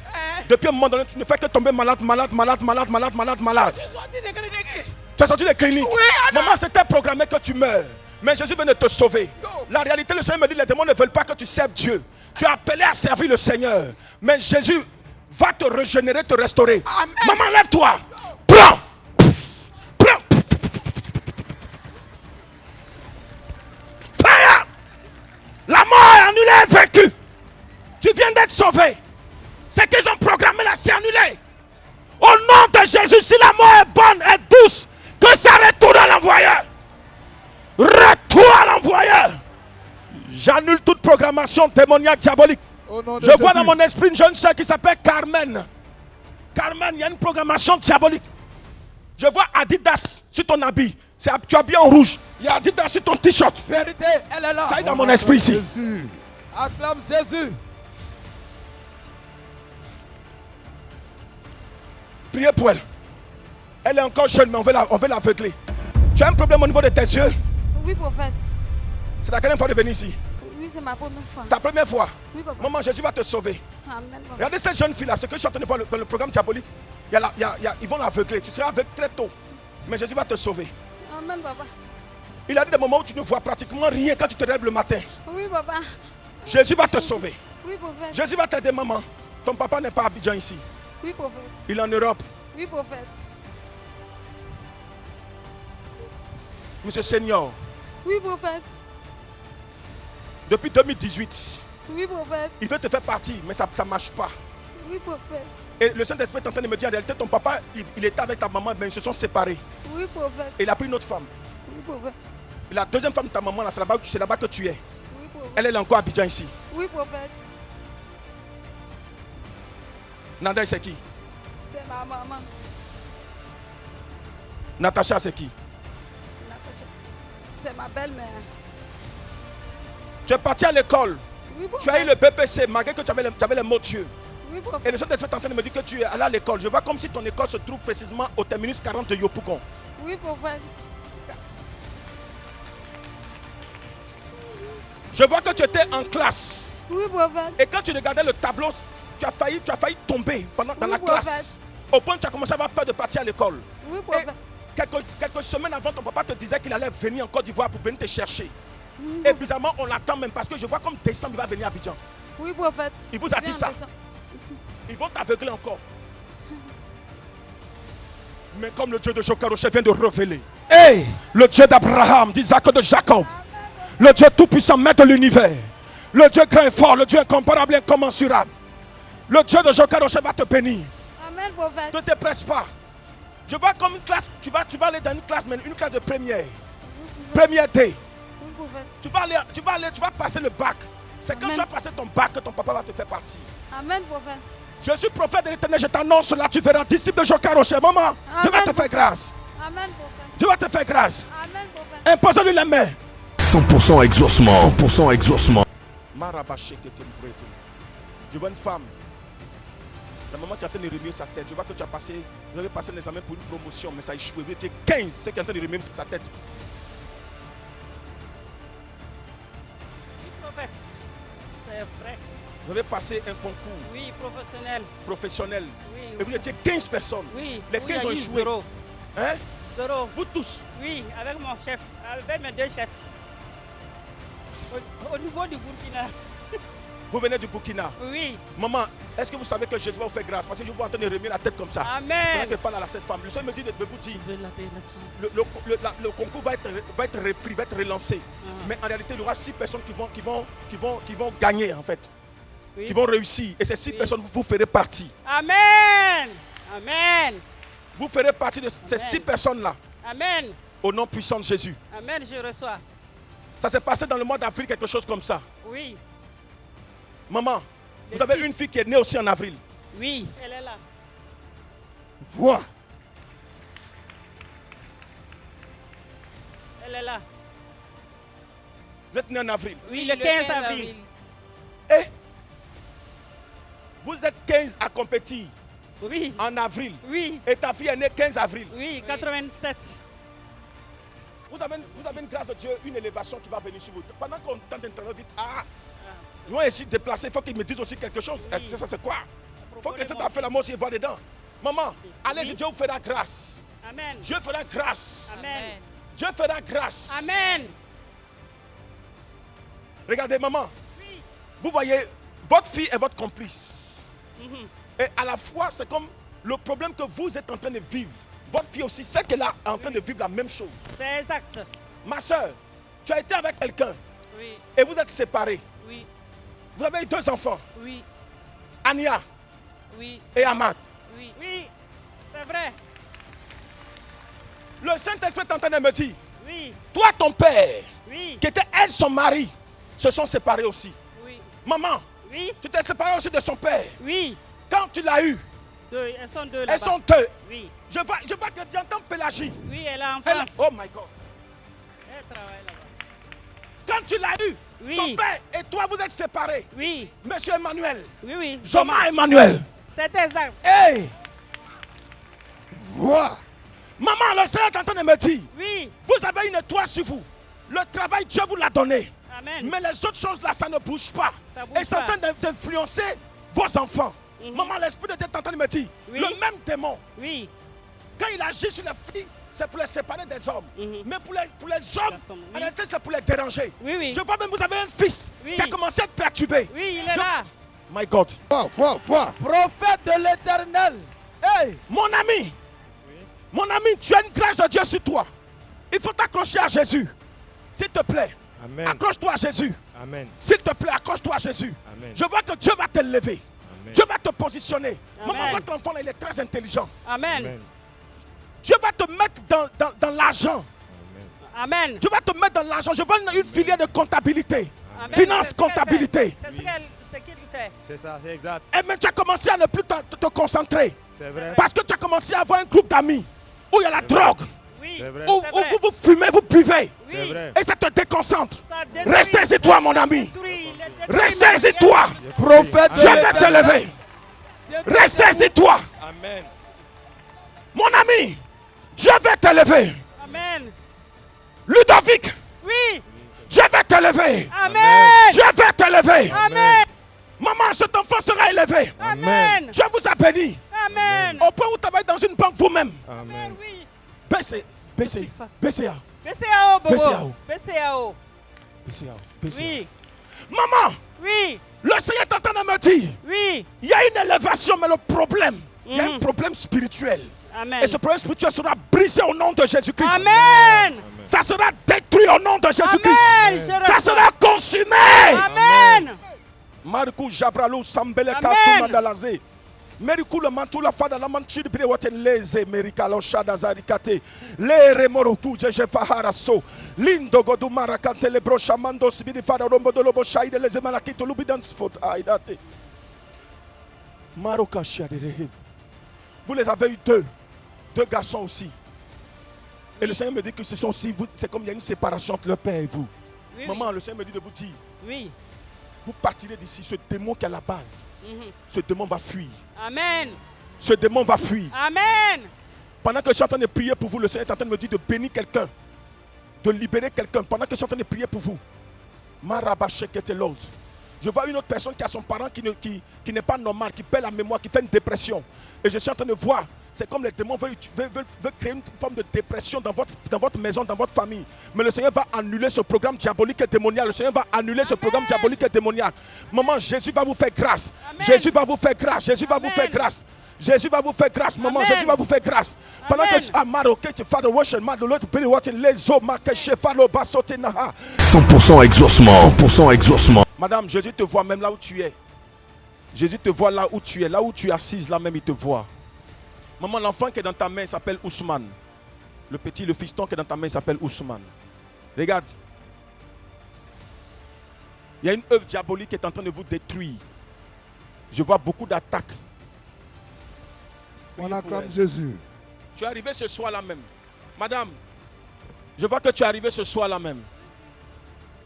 Depuis un moment donné, tu ne fais que tomber malade.
Je suis sorti de clinique.
Tu es sorti des cliniques.
Oui, Amen.
Maman, c'était programmé que tu meurs. Mais Jésus vient de te sauver. La réalité, le Seigneur me dit, les démons ne veulent pas que tu serves Dieu. Tu es appelé à servir le Seigneur. Mais Jésus va te régénérer, te restaurer.
Amen.
Maman, lève-toi. Prends. Fire. La mort est annulée et vaincue. Tu viens d'être sauvé. Ce qu'ils ont programmé là, c'est annulé. Au nom de Jésus, si la mort est bonne, J'annule toute programmation démoniaque diabolique.
Au nom de
Je vois
Jésus.
dans mon esprit une jeune soeur qui s'appelle Carmen. Carmen, il y a une programmation diabolique. Je vois Adidas sur ton habit. Tu es habillé en rouge. Il y a Adidas sur ton t-shirt.
Vérité, elle est là.
Ça est dans mon esprit ici.
Jésus. Acclame Jésus.
Priez pour elle. Elle est encore jeune, mais on veut l'aveugler. Tu as un problème au niveau de tes yeux.
Oui, prophète.
C'est la quelle fois de venir ici?
Oui, c'est ma première fois.
Ta première fois.
Oui, papa.
Maman, Jésus va te sauver.
Amen, papa.
Regardez cette jeune fille-là, ce que je suis en train de voir dans le programme diabolique. Ils vont l'aveugler. Tu seras aveugle très tôt. Mais Jésus va te sauver.
Amen, papa.
Il a dit des moments où tu ne vois pratiquement rien quand tu te lèves le matin.
Oui, papa.
Jésus va te sauver.
Oui, prophète.
Jésus va t'aider, maman. Ton papa n'est pas à Abidjan ici.
Oui, prophète.
Il est en Europe.
Oui, prophète.
Monsieur Seigneur,
Oui, prophète.
depuis 2018,
Oui, prophète.
il veut te faire partir, mais ça ne marche pas.
Oui, prophète.
Et le Saint-Esprit est en train de me dire, en réalité, ton papa, il était avec ta maman, mais ils se sont séparés.
Oui, prophète.
Et il a pris une autre femme.
Oui, prophète.
La deuxième femme de ta maman, là, c'est là-bas que tu es.
Oui, prophète.
Elle est encore à Abidjan ici.
Oui, prophète.
Nanda, c'est qui?
C'est ma maman.
Natacha, c'est qui?
Natacha. C'est ma belle-mère.
Tu es parti à l'école.
Oui,
Tu as eu le BPC, malgré que tu avais les mots Dieu.
Oui,
Et
prophète.
le Saint-Esprit est en train de me dire que tu es allé à l'école. Je vois comme si ton école se trouve précisément au terminus 40 de Yopougon.
Oui, prophète.
Je vois que tu étais en classe.
Oui, prophète.
Et quand tu regardais le tableau, tu as failli tomber dans
Oui,
la
prophète.
classe. Au point que tu as commencé à avoir peur de partir à l'école.
Oui,
Et
prophète.
quelques semaines avant, ton papa te disait qu'il allait venir en Côte d'Ivoire pour venir te chercher. Et bizarrement, on l'attend même parce que je vois comme décembre, il va venir à Abidjan.
Oui, prophète.
Il vous a dit
Viens,
ça.
descends.
Ils vont t'aveugler encore. Mais comme le Dieu de Jokaroche vient de révéler,
Hey.
le Dieu d'Abraham, d'Isaac, de Jacob, le Dieu tout-puissant, maître de l'univers, le Dieu grand et fort, le Dieu incomparable, incommensurable, le Dieu de Jokaroche va te bénir.
Amen, prophète.
Ne te presse pas. Je vois comme une classe, tu vas aller dans une classe, mais une classe de première. Première D.
Oui, prophète.
Tu vas passer le bac. C'est quand
Amen.
tu vas passer ton bac que ton papa va te faire partir.
Amen, prophète.
Je suis prophète de l'Éternel, je t'annonce là, tu verras, disciple de Jokaroche. Maman, Dieu va
Amen.
te faire grâce.
Amen, prophète.
Dieu va te faire grâce.
Amen, prophète.
Impose-lui les mains.
100% exaucement. 100% exaucement.
Je vois une femme. La maman qui est en train de remuer sa tête. Je vois que vous avez passé un examen pour une promotion, mais ça a échoué. Vous étiez 15, ceux qui sont en train de remuer sa tête.
Oui, prophète. C'est vrai.
Vous avez passé un concours
Oui, professionnel.
professionnel.
Oui.
Et vous étiez 15 personnes.
Oui.
Les
Oui,
15
il y a
ont
eu
échoué.
Zéro.
Hein?
Zéro.
Vous tous.
Oui, avec mon chef. Avec mes deux chefs. Au niveau du Burkina.
Vous venez du Burkina.
Oui.
Maman, est-ce que vous savez que Jésus va vous faire grâce? Parce que je vous vois en train de remuer la tête comme ça.
Amen.
Pendant que parle à cette femme. Le Seigneur me dit de vous dire.
Je veux la paix, la grâce.
Le concours va être repris, va être relancé. Mais en réalité, il y aura 6 personnes qui vont gagner en fait.
Oui.
Qui vont réussir. Et ces 6
Oui.
personnes, vous ferez partie.
Amen. Amen.
Vous ferez partie de ces 6 personnes-là.
Amen.
Au nom puissant de Jésus.
Amen, je reçois.
Ça s'est passé dans le mois d'avril, quelque chose comme ça.
Oui.
Maman,
Le
vous avez
6.
une fille qui est née aussi en avril.
Oui. Elle est là.
Vois.
Elle est là.
Vous êtes né en avril.
Oui, le 15 avril.
Et vous êtes 15 à compétir
Oui.
en avril.
Oui.
Et ta fille est née 15 avril.
Oui, 87.
Vous avez une grâce de Dieu, une élévation qui va venir sur vous. Pendant qu'on tente d'entendre, dites, ah, nous on est ici déplacés, il faut qu'ils me disent aussi quelque chose.
Oui.
C'est ça, c'est quoi? Il faut que
de
cet
mon
affaire la mort s'y voit dedans. Maman, allez,
Oui.
Dieu vous fera grâce.
Amen.
Dieu fera grâce.
Amen.
Dieu fera grâce.
Amen.
Regardez, maman,
Oui.
vous voyez, votre fille est votre complice.
Mhm.
Et à la fois, c'est comme le problème que vous êtes en train de vivre. Votre fille aussi, c'est qu'elle est en train de vivre la même chose.
C'est exact.
Ma soeur, tu as été avec quelqu'un
Oui.
et vous êtes séparés.
Oui.
Vous avez eu 2 enfants,
Oui.
Ania
Oui.
et Amad.
Oui. Oui. C'est vrai.
Le Saint-Esprit est en train de me dire,
Oui.
toi ton père,
Oui.
qui était elle son mari, se sont séparés aussi.
Oui.
Maman,
Oui.
tu t'es séparé aussi de son père.
Oui.
Quand tu l'as eu,
Deux. Elles sont deux là-bas.
elles sont deux.
Oui.
Je vois que tu entends Pélagie.
Oui, elle est en
Elle-
France.
oh my God.
Elle travaille là-bas.
Quand tu l'as eu,
Oui.
son père et toi vous êtes séparés.
Oui.
Monsieur Emmanuel.
Oui, oui.
Zoma Emmanuel.
C'est exact.
Hey! Vois. Maman, le Seigneur est en train de me dire,
Oui.
vous avez une étoile sur vous. Le travail, Dieu vous l'a donné.
Amen.
Mais les autres choses là, ça ne bouge pas.
Ça bouge
Et c'est en
pas.
train d'influencer vos enfants. Maman, l'esprit de Dieu est en train de me dire,
Oui.
le même démon,
Oui.
quand il agit sur les filles, c'est pour les séparer des hommes. Mais pour les hommes,
Personne,
en
oui.
réalité, c'est pour les déranger.
Oui, oui.
Je vois même, vous avez un fils
Oui.
qui a commencé à être perturbé.
Oui, il est là.
My God.
Prophète de l'Éternel. Hey,
Mon ami, tu as une grâce de Dieu sur toi. Il faut t'accrocher à Jésus. S'il te plaît,
Amen.
accroche-toi à Jésus.
Amen.
S'il te plaît, accroche-toi à Jésus.
Amen.
Je vois que Dieu va te lever.
Amen.
Dieu va te positionner.
Amen.
Maman, votre enfant, là, il est très intelligent.
Amen.
Amen.
Dieu va te mettre dans l'argent.
Amen.
Dieu va te mettre dans l'argent. Je vois une filière de comptabilité.
Amen.
Finance,
C'est ce qu'elle
comptabilité.
fait. C'est ce qu'il fait.
C'est ça, c'est exact.
Et mais tu as commencé à ne plus te concentrer.
C'est vrai.
Parce que tu as commencé à avoir un groupe d'amis où il y a la drogue.
Oui.
C'est vrai.
Où,
C'est
où
vrai.
vous fumez, vous buvez.
C'est
Oui.
vrai.
Et ça te déconcentre.
Ça détruit.
Ressaisis-toi, mon ami.
Détruit. Il est détruit.
Ressaisis-toi.
prophète de
Dieu va te
l'Éternel.
lever. Ressaisis-toi.
Amen.
Mon ami, Dieu va te lever.
Amen.
Ludovic,
Oui.
Dieu va te lever.
Amen.
Dieu va te lever.
Amen.
Maman, cet enfant sera élevé.
Amen.
Dieu vous a béni.
Amen.
Au point où vous travaillez dans une banque vous-même.
Amen. Oui.
BCA.
BCAO, Bobo.
BCAO.
BCAO.
Oui.
Oui.
Maman,
Oui.
le Seigneur est en train de me dire,
Oui.
il y a une élévation, mais le problème, il y a un problème spirituel.
Amen.
Et ce problème spirituel sera brisé au nom de Jésus-Christ.
Amen.
Ça sera détruit au nom de Jésus-Christ.
Amen. Je
Ça
reçois.
sera consumé.
Amen.
Marco Jabralo Sambele
Amen.
Katuna Dalaze. Meriku le mantula fada la manchid bre woten leze merikalo shada zarikate. Le remoroku je fahara so. Lindo godu marakante le brochamando sibidi fada rombo de lobo shaide les malakito lubidans faute aidate. Maroka shadere. Vous les avez eu deux garçons aussi. Et le Seigneur me dit que ce sont aussi vous, c'est comme il y a une séparation entre le père et vous.
Oui.
Maman, le Seigneur me dit de vous dire,
Oui.
vous partirez d'ici. Ce démon qui est à la base,
Mhm.
ce démon va fuir.
Amen.
Ce démon va fuir.
Amen.
Pendant que je suis en train de prier pour vous, le Seigneur est en train de me dire de bénir quelqu'un, de libérer quelqu'un. Pendant que je suis en train de prier pour vous, je vois une autre personne qui a son parent qui n'est pas normal, qui perd la mémoire, qui fait une dépression. Et je suis en train de voir, c'est comme les démons veulent créer une forme de dépression dans votre maison, dans votre famille. Mais le Seigneur va annuler ce programme diabolique et démoniaque. Le Seigneur va annuler ce programme diabolique et démoniaque. Maman, Jésus va vous faire grâce.
Amen.
Jésus va vous faire grâce. Jésus va vous
Amen.
faire grâce. Jésus va vous faire grâce, maman.
Amen.
Jésus va vous faire grâce. Pendant
Amen.
que Amaro, que tu fais de worship, man, de l'autre pays, what in les eaux, ma que chefalo, basote, naha.
100% exaucement. 100% exaucement.
Madame, Jésus te voit même là où tu es. Jésus te voit là où tu es. Là où tu es assise, là même, il te voit. Maman, l'enfant qui est dans ta main s'appelle Ousmane. Le fiston qui est dans ta main s'appelle Ousmane. Regarde. Il y a une œuvre diabolique qui est en train de vous détruire. Je vois beaucoup d'attaques.
On
Priez pour
acclame
elle.
Jésus.
Tu es arrivé ce soir là même. Madame, je vois que tu es arrivé ce soir là même.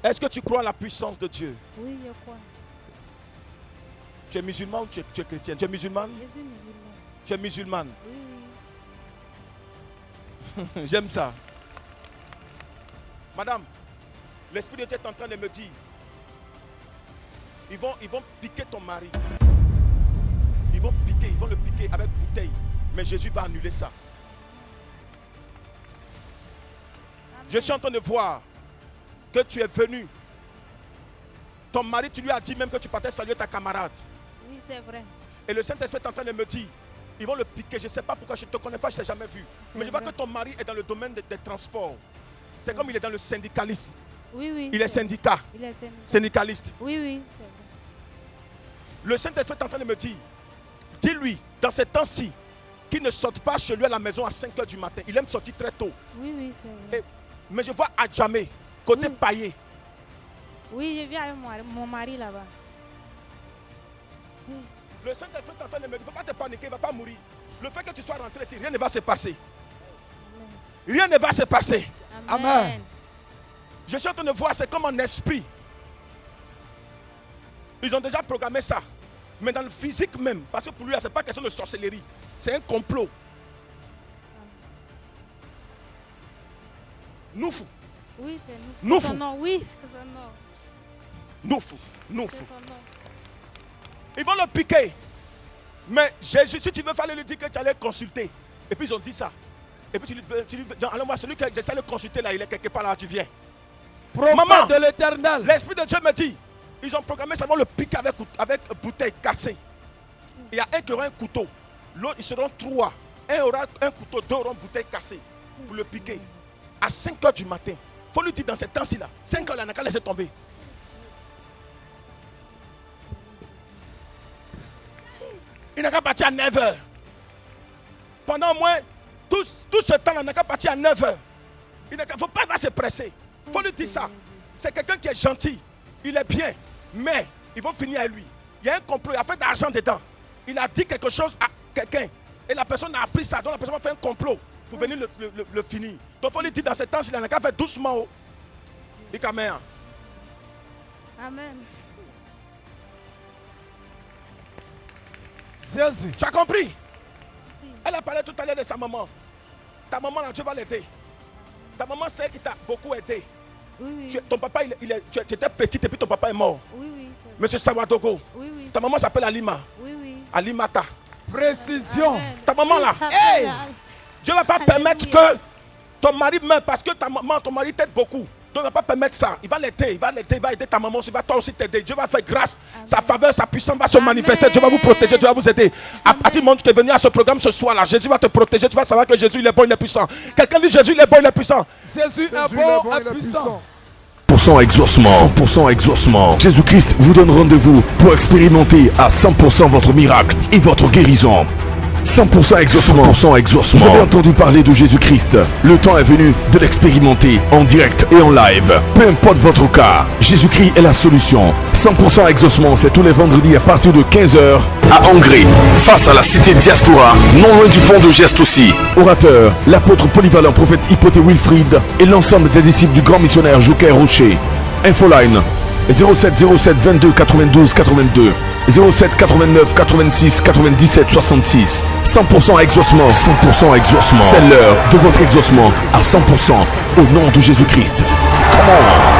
Est-ce que tu crois à la puissance de Dieu?
Oui, je crois.
Tu es musulman ou tu es chrétienne? Tu es musulmane?
Je suis musulman.
Tu es musulmane?
Oui, oui.
J'aime ça. Madame, l'Esprit de Dieu est en train de me dire, ils vont piquer ton mari. Ils vont le piquer avec bouteille. Mais Jésus va annuler ça. Je suis en train de voir que tu es venu. Ton mari, tu lui as dit même que tu partais saluer ta camarade.
Oui, c'est vrai.
Et le Saint-Esprit est en train de me dire, ils vont le piquer. Je ne sais pas pourquoi, je ne te connais pas, je ne t'ai jamais vu.
C'est
Mais je vois
vrai.
que ton mari est dans le domaine des transports. C'est comme il est dans le syndicalisme.
Oui, oui.
Il est syndicat,
Il est
syndicaliste.
Oui, oui, c'est vrai.
Le Saint-Esprit est en train de me dire, dis-lui, dans ces temps-ci, qu'il ne sorte pas chez lui à la maison à 5 h du matin. Il aime sortir très tôt.
Oui, oui, c'est vrai.
Mais je vois Adjamé, côté
Oui.
paillé.
Oui, je viens avec mon mari là-bas.
Le Saint-Esprit est en train de me dire, il ne faut pas te paniquer, il ne va pas mourir. Le fait que tu sois rentré ici, rien ne va se passer. Rien ne va se passer.
Amen.
Je suis en train de voir, c'est comme un esprit. Ils ont déjà programmé ça. Mais dans le physique même, parce que pour lui, ce n'est pas question de sorcellerie. C'est un complot. Noufou.
Oui, c'est
Noufou.
son nom. Oui, c'est son nom.
Noufou.
C'est
Noufou.
son nom.
Ils vont le piquer. Mais Jésus, si tu veux fallait lui dire que tu allais consulter. Et puis ils ont dit ça. Et puis tu lui dis, alors moi, celui que j'essaie de consulter là, il est quelque part là, tu viens.
Prophète
Maman,
de l'Éternel.
l'Esprit de Dieu me dit, ils ont programmé seulement le piquer avec bouteille cassée. Il y a un qui aura un couteau. L'autre, ils seront trois. Un aura un couteau, deux auront une bouteille cassée pour le piquer. À 5h du matin. Il faut lui dire dans ces temps-ci là. 5h là, on n'a qu'à laisser tomber. Il n'a qu'à partir à 9h. Pendant au moins tout ce temps-là, il n'a qu'à partir à 9h. Il ne faut pas se presser. Il faut lui dire ça. C'est quelqu'un qui est gentil. Il est bien. Mais ils vont finir à lui. Il y a un complot. Il a fait de l'argent dedans. Il a dit quelque chose à quelqu'un. Et la personne a appris ça. Donc la personne va faire un complot pour venir le finir. Donc il faut lui dire dans ce temps-ci, il n'a qu'à faire doucement. Oh. Dis Amen.
Amen.
Jésus.
Tu as compris? Elle a parlé tout à l'heure de sa maman. Ta maman, là, Dieu va l'aider. Ta maman, c'est elle qui t'a beaucoup aidé.
Oui, oui.
Ton papa, tu étais petite et puis ton papa est mort.
Oui, oui. c'est vrai.
Monsieur Sawadogo.
Oui, oui.
Ta maman s'appelle Alima.
Oui, oui.
Alimata.
Précision.
Amen.
Ta maman là.
Hey!
Dieu ne va pas permettre que ton mari meure parce que ta maman, ton mari t'aide beaucoup. Dieu ne va pas permettre ça. Il va l'aider, il va aider ta maman aussi, il va toi aussi t'aider. Dieu va faire grâce.
Amen.
Sa faveur, sa puissance va se manifester. Dieu va vous protéger, Dieu va vous aider. À partir du moment où tu es venu à ce programme ce soir là, Jésus va te protéger. Tu vas savoir que Jésus il est bon, il est puissant. Quelqu'un dit Jésus il est bon, il est puissant.
Jésus est bon et puissant.
100% exaucement. 100% exaucement. Jésus-Christ vous donne rendez-vous pour expérimenter à 100% votre miracle et votre guérison. 100% exaucement. 100% exaucement. Vous avez entendu parler de Jésus-Christ. Le temps est venu de l'expérimenter en direct et en live. Peu importe votre cas, Jésus-Christ est la solution. 100% exaucement, c'est tous les vendredis à partir de 15h à Angers, face à la cité Diaspora, non loin du pont de Geste aussi. Orateur, l'apôtre polyvalent prophète Hypothé Wilfried et l'ensemble des disciples du grand missionnaire Joker Rocher. Infoline 07 07 22 92 82 07 89 86 97 66. 100% exaucement. 100% exaucement. C'est l'heure de votre exaucement à 100% au nom de Jésus-Christ. Come on.